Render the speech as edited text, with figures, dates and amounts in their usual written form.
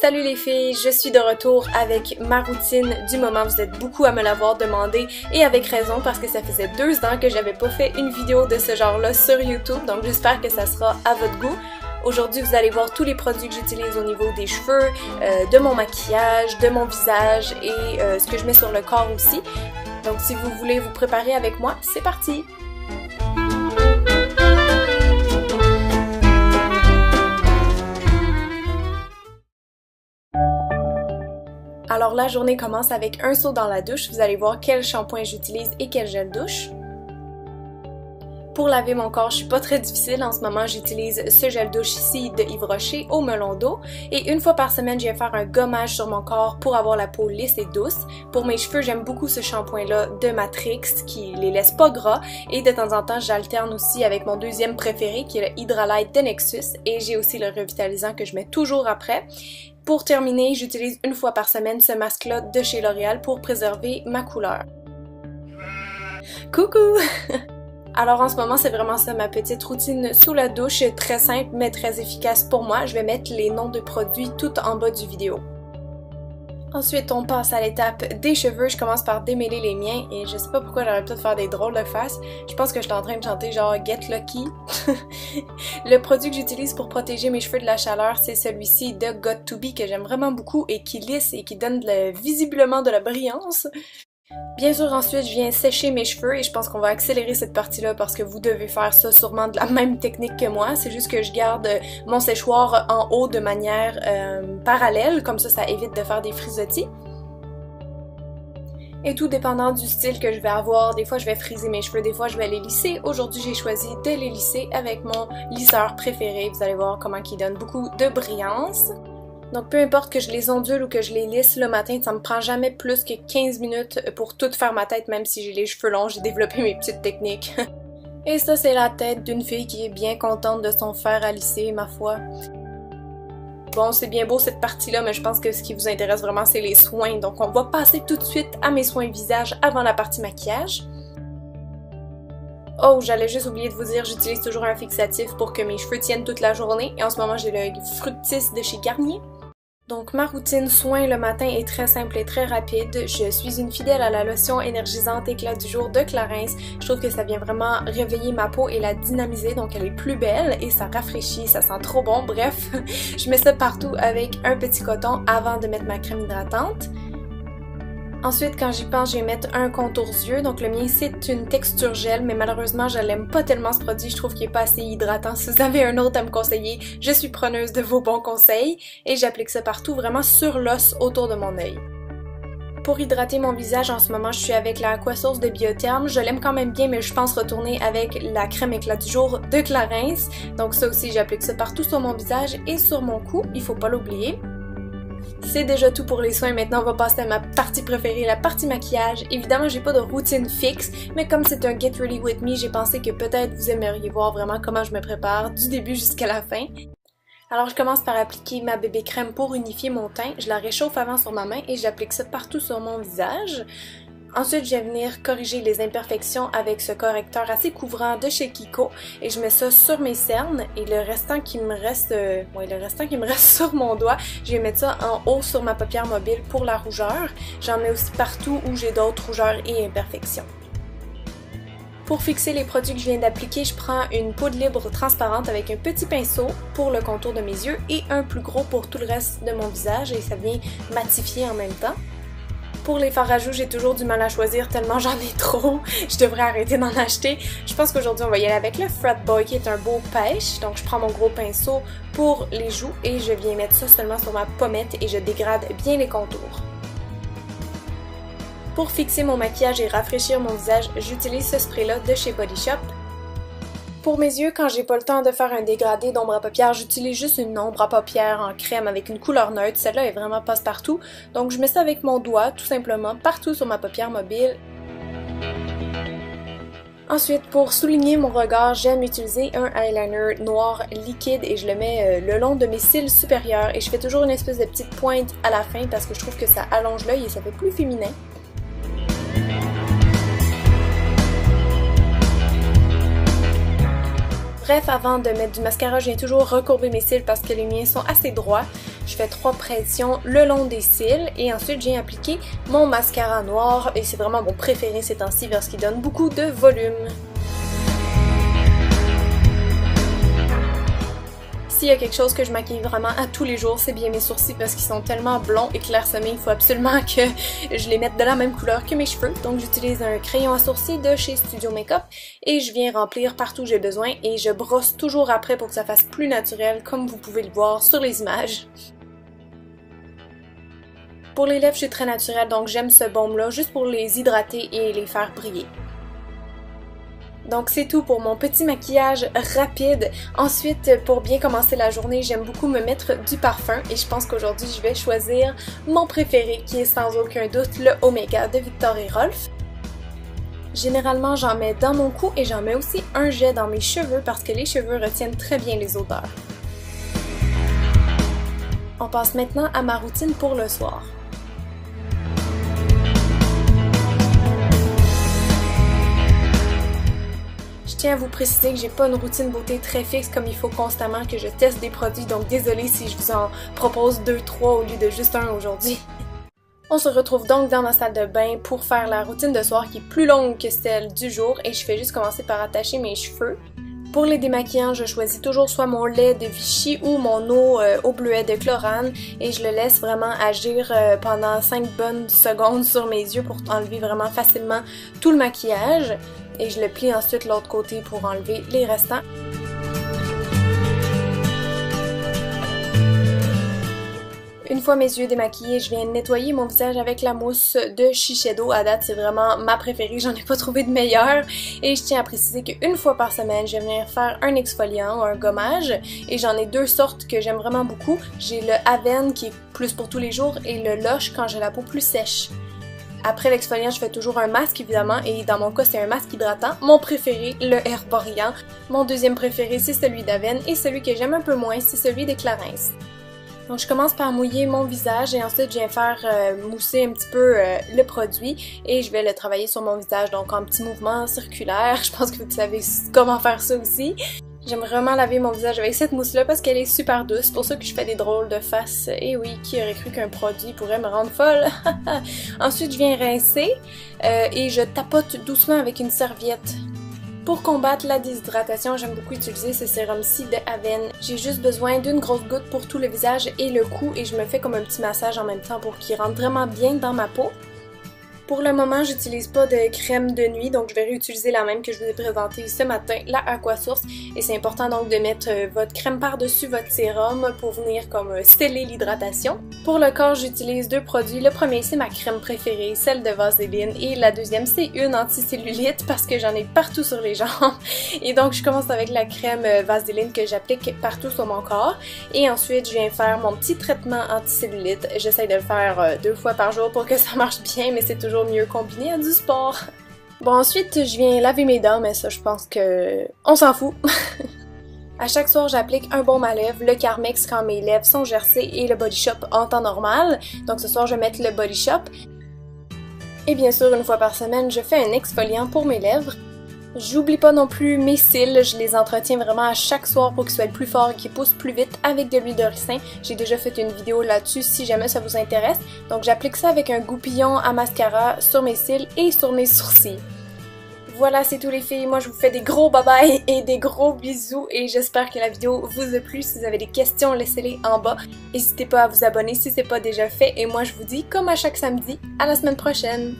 Salut les filles, je suis de retour avec ma routine du moment. Vous êtes beaucoup à me l'avoir demandé et avec raison parce que ça faisait 2 ans que j'avais pas fait une vidéo de ce genre-là sur YouTube, donc j'espère que ça sera à votre goût. Aujourd'hui, vous allez voir tous les produits que j'utilise au niveau des cheveux, de mon maquillage, de mon visage et ce que je mets sur le corps aussi. Donc si vous voulez vous préparer avec moi, c'est parti! Alors la journée commence avec un saut dans la douche. Vous allez voir quel shampoing j'utilise et quel gel douche. Pour laver mon corps, je suis pas très difficile. En ce moment, j'utilise ce gel douche ici de Yves Rocher au melon d'eau. Et une fois par semaine, je viens faire un gommage sur mon corps pour avoir la peau lisse et douce. Pour mes cheveux, j'aime beaucoup ce shampoing-là de Matrix qui les laisse pas gras. Et de temps en temps, j'alterne aussi avec mon deuxième préféré qui est le Hydralyte de Nexus. Et j'ai aussi le revitalisant que je mets toujours après. Pour terminer, j'utilise une fois par semaine ce masque-là de chez L'Oréal pour préserver ma couleur. Coucou! Alors en ce moment, c'est vraiment ça ma petite routine sous la douche, très simple mais très efficace pour moi. Je vais mettre les noms de produits tout en bas du vidéo. Ensuite, on passe à l'étape des cheveux. Je commence par démêler les miens et je sais pas pourquoi j'aurais peut-être faire des drôles de faces. Je pense que je suis en train de chanter genre Get Lucky. Le produit que j'utilise pour protéger mes cheveux de la chaleur, c'est celui-ci de Got2b que j'aime vraiment beaucoup et qui lisse et qui donne visiblement de la brillance. Bien sûr, ensuite, je viens sécher mes cheveux et je pense qu'on va accélérer cette partie-là parce que vous devez faire ça sûrement de la même technique que moi. C'est juste que je garde mon séchoir en haut de manière parallèle, comme ça évite de faire des frisottis. Et tout dépendant du style que je vais avoir, des fois je vais friser mes cheveux, des fois je vais les lisser. Aujourd'hui, j'ai choisi de les lisser avec mon lisseur préféré. Vous allez voir comment il donne beaucoup de brillance. Donc peu importe que je les ondule ou que je les lisse le matin, ça me prend jamais plus que 15 minutes pour tout faire ma tête, même si j'ai les cheveux longs, j'ai développé mes petites techniques. Et ça, c'est la tête d'une fille qui est bien contente de son fer à lisser, ma foi. Bon, c'est bien beau cette partie-là, mais je pense que ce qui vous intéresse vraiment, c'est les soins. Donc on va passer tout de suite à mes soins visage avant la partie maquillage. Oh, j'allais juste oublier de vous dire, j'utilise toujours un fixatif pour que mes cheveux tiennent toute la journée. Et en ce moment, j'ai le Fructis de chez Garnier. Donc ma routine soin le matin est très simple et très rapide. Je suis une fidèle à la lotion énergisante éclat du jour de Clarins. Je trouve que ça vient vraiment réveiller ma peau et la dynamiser, donc elle est plus belle et ça rafraîchit, ça sent trop bon. Bref, je mets ça partout avec un petit coton avant de mettre ma crème hydratante. Ensuite, quand j'y pense, je vais mettre un contour yeux. Donc le mien, c'est une texture gel, mais malheureusement, je l'aime pas tellement ce produit. Je trouve qu'il est pas assez hydratant. Si vous avez un autre à me conseiller, je suis preneuse de vos bons conseils. Et j'applique ça partout, vraiment sur l'os autour de mon œil. Pour hydrater mon visage, en ce moment, je suis avec la Aquasource de Biotherm. Je l'aime quand même bien, mais je pense retourner avec la crème éclat du jour de Clarins. Donc ça aussi, j'applique ça partout sur mon visage et sur mon cou. Il faut pas l'oublier. C'est déjà tout pour les soins, maintenant on va passer à ma partie préférée, la partie maquillage. Évidemment, j'ai pas de routine fixe, mais comme c'est un Get Ready With Me, j'ai pensé que peut-être vous aimeriez voir vraiment comment je me prépare du début jusqu'à la fin. Alors je commence par appliquer ma bébé crème pour unifier mon teint. Je la réchauffe avant sur ma main et j'applique ça partout sur mon visage. Ensuite, je vais venir corriger les imperfections avec ce correcteur assez couvrant de chez Kiko et je mets ça sur mes cernes et le restant qui me reste sur mon doigt, je vais mettre ça en haut sur ma paupière mobile pour la rougeur. J'en mets aussi partout où j'ai d'autres rougeurs et imperfections. Pour fixer les produits que je viens d'appliquer, je prends une poudre libre transparente avec un petit pinceau pour le contour de mes yeux et un plus gros pour tout le reste de mon visage et ça vient matifier en même temps. Pour les fards à joues, j'ai toujours du mal à choisir tellement j'en ai trop. Je devrais arrêter d'en acheter. Je pense qu'aujourd'hui, on va y aller avec le Frat Boy qui est un beau pêche. Donc, je prends mon gros pinceau pour les joues et je viens mettre ça seulement sur ma pommette et je dégrade bien les contours. Pour fixer mon maquillage et rafraîchir mon visage, j'utilise ce spray-là de chez Body Shop. Pour mes yeux, quand j'ai pas le temps de faire un dégradé d'ombre à paupières, j'utilise juste une ombre à paupières en crème avec une couleur neutre. Celle-là est vraiment passe-partout. Donc je mets ça avec mon doigt, tout simplement, partout sur ma paupière mobile. Ensuite, pour souligner mon regard, j'aime utiliser un eyeliner noir liquide et je le mets le long de mes cils supérieurs. Et je fais toujours une espèce de petite pointe à la fin parce que je trouve que ça allonge l'œil et ça fait plus féminin. Bref, avant de mettre du mascara, je viens toujours recourber mes cils parce que les miens sont assez droits. Je fais 3 pressions le long des cils et ensuite je viens appliquer mon mascara noir et c'est vraiment mon préféré ces temps-ci parce qu'il donne beaucoup de volume. S'il y a quelque chose que je maquille vraiment à tous les jours, c'est bien mes sourcils parce qu'ils sont tellement blonds et clairsemés, il faut absolument que je les mette de la même couleur que mes cheveux. Donc j'utilise un crayon à sourcils de chez Studio Makeup et je viens remplir partout où j'ai besoin et je brosse toujours après pour que ça fasse plus naturel comme vous pouvez le voir sur les images. Pour les lèvres, je suis très naturelle donc j'aime ce baume-là juste pour les hydrater et les faire briller. Donc c'est tout pour mon petit maquillage rapide. Ensuite, pour bien commencer la journée, j'aime beaucoup me mettre du parfum et je pense qu'aujourd'hui je vais choisir mon préféré qui est sans aucun doute le Omega de Viktor & Rolf. Généralement j'en mets dans mon cou et j'en mets aussi un jet dans mes cheveux parce que les cheveux retiennent très bien les odeurs. On passe maintenant à ma routine pour le soir. Je tiens à vous préciser que j'ai pas une routine beauté très fixe comme il faut constamment que je teste des produits, donc désolée si je vous en propose 2-3 au lieu de juste un aujourd'hui. On se retrouve donc dans ma salle de bain pour faire la routine de soir qui est plus longue que celle du jour et je fais juste commencer par attacher mes cheveux. Pour les démaquillants, je choisis toujours soit mon lait de Vichy ou mon eau au bleuet de Chlorane et je le laisse vraiment agir pendant 5 bonnes secondes sur mes yeux pour enlever vraiment facilement tout le maquillage. Et je le plie ensuite l'autre côté pour enlever les restants. Une fois mes yeux démaquillés, je viens nettoyer mon visage avec la mousse de Shiseido. À date, c'est vraiment ma préférée, j'en ai pas trouvé de meilleure. Et je tiens à préciser qu'une fois par semaine, je viens faire un exfoliant ou un gommage. Et j'en ai 2 sortes que j'aime vraiment beaucoup. J'ai le Avène qui est plus pour tous les jours et le Lush quand j'ai la peau plus sèche. Après l'exfoliant, je fais toujours un masque évidemment et dans mon cas c'est un masque hydratant. Mon préféré, le Herborian. Mon deuxième préféré c'est celui d'Avène et celui que j'aime un peu moins c'est celui de Clarins. Donc je commence par mouiller mon visage et ensuite je viens faire mousser un petit peu le produit et je vais le travailler sur mon visage donc en petits mouvements circulaires. Je pense que vous savez comment faire ça aussi. J'aime vraiment laver mon visage avec cette mousse-là parce qu'elle est super douce, c'est pour ça que je fais des drôles de faces. Et oui, qui aurait cru qu'un produit pourrait me rendre folle? Ensuite, je viens rincer et je tapote doucement avec une serviette. Pour combattre la déshydratation, j'aime beaucoup utiliser ce sérum-ci de Avène. J'ai juste besoin d'une grosse goutte pour tout le visage et le cou et je me fais comme un petit massage en même temps pour qu'il rentre vraiment bien dans ma peau. Pour le moment, j'utilise pas de crème de nuit, donc je vais réutiliser la même que je vous ai présentée ce matin, la Aquasource. Et c'est important donc de mettre votre crème par-dessus votre sérum pour venir comme sceller l'hydratation. Pour le corps, j'utilise 2 produits. Le premier, c'est ma crème préférée, celle de Vaseline. Et la deuxième, c'est une anti-cellulite parce que j'en ai partout sur les jambes. Et donc, je commence avec la crème Vaseline que j'applique partout sur mon corps. Et ensuite, je viens faire mon petit traitement anti-cellulite. J'essaie de le faire 2 fois par jour pour que ça marche bien, mais c'est toujours mieux combiné à du sport. Bon, ensuite, je viens laver mes dents, mais ça, je pense que on s'en fout. À chaque soir, j'applique un baume à lèvres, le Carmex quand mes lèvres sont gercées et le Body Shop en temps normal. Donc ce soir, je vais mettre le Body Shop. Et bien sûr, une fois par semaine, je fais un exfoliant pour mes lèvres. J'oublie pas non plus mes cils, je les entretiens vraiment à chaque soir pour qu'ils soient plus forts et qu'ils poussent plus vite avec de l'huile de ricin. J'ai déjà fait une vidéo là-dessus si jamais ça vous intéresse. Donc j'applique ça avec un goupillon à mascara sur mes cils et sur mes sourcils. Voilà, c'est tout les filles. Moi, je vous fais des gros bye-bye et des gros bisous et j'espère que la vidéo vous a plu. Si vous avez des questions, laissez-les en bas. N'hésitez pas à vous abonner si c'est pas déjà fait et moi, je vous dis, comme à chaque samedi, à la semaine prochaine!